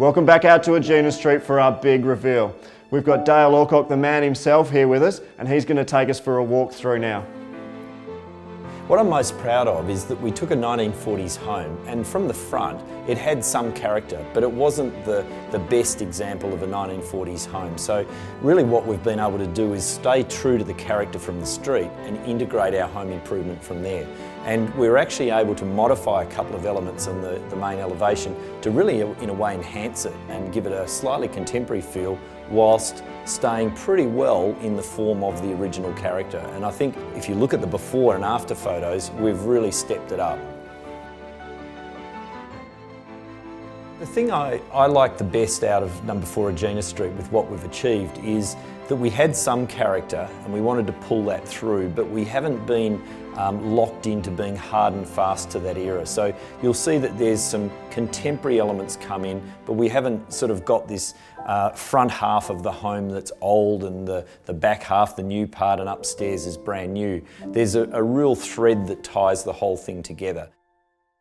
Welcome back out to Egina Street for our big reveal. We've got Dale Alcock, the man himself, here with us, and he's going to take us for a walk through now. What I'm most proud of is that we took a 1940s home, and from the front it had some character, but it wasn't the best example of a 1940s home. So really what we've been able to do is stay true to the character from the street and integrate our home improvement from there. And we're actually able to modify a couple of elements in the main elevation to really, in a way, enhance it and give it a slightly contemporary feel whilst staying pretty well in the form of the original character. And I think if you look at the before and after photos, we've really stepped it up. The thing I like the best out of number 4 Egina Street with what we've achieved is that we had some character and we wanted to pull that through, but we haven't been locked into being hard and fast to that era. So you'll see that there's some contemporary elements come in, but we haven't sort of got this front half of the home that's old and the back half, the new part, and upstairs is brand new. There's a real thread that ties the whole thing together.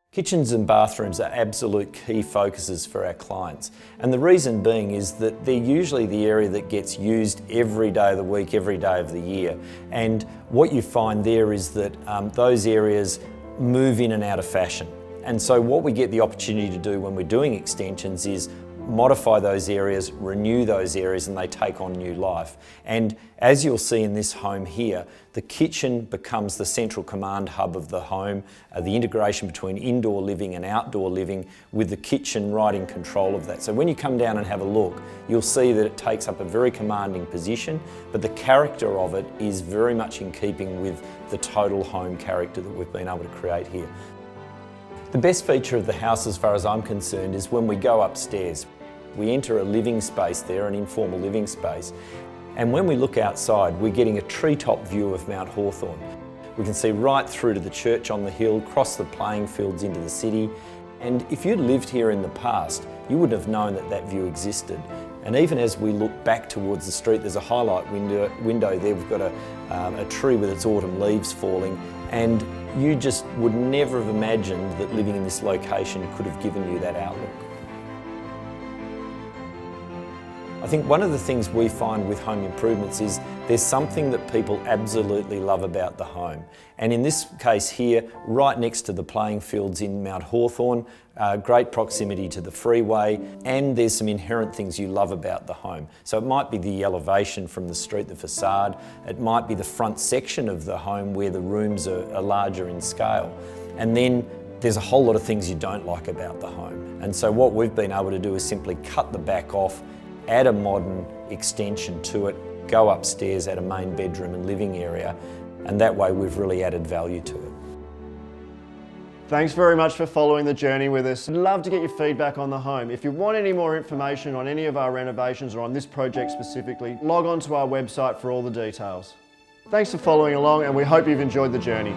Kitchens and bathrooms are absolute key focuses for our clients, and the reason being is that they're usually the area that gets used every day of the week, every day of the year. And what you find there is that those areas move in and out of fashion. And so what we get the opportunity to do when we're doing extensions is modify those areas, renew those areas, and they take on new life. And as you'll see in this home here, the kitchen becomes the central command hub of the home, the integration between indoor living and outdoor living, with the kitchen right in control of that. So when you come down and have a look, you'll see that it takes up a very commanding position, but the character of it is very much in keeping with the total home character that we've been able to create here. The best feature of the house, as far as I'm concerned, is when we go upstairs. We enter a living space there, an informal living space, and when we look outside, we're getting a treetop view of Mount Hawthorn. We can see right through to the church on the hill, cross the playing fields into the city, and if you'd lived here in the past, you wouldn't have known that that view existed. And even as we look back towards the street, there's a highlight window there. We've got a tree with its autumn leaves falling, and you just would never have imagined that living in this location could have given you that outlook. I think one of the things we find with home improvements is there's something that people absolutely love about the home. And in this case here, right next to the playing fields in Mount Hawthorn, great proximity to the freeway, and there's some inherent things you love about the home. So it might be the elevation from the street, the facade, it might be the front section of the home where the rooms are larger in scale. And then there's a whole lot of things you don't like about the home. And so what we've been able to do is simply cut the back off, add a modern extension to it, go upstairs, add a main bedroom and living area, and that way we've really added value to it. Thanks very much for following the journey with us. I'd love to get your feedback on the home. If you want any more information on any of our renovations or on this project specifically, log on to our website for all the details. Thanks for following along, and we hope you've enjoyed the journey.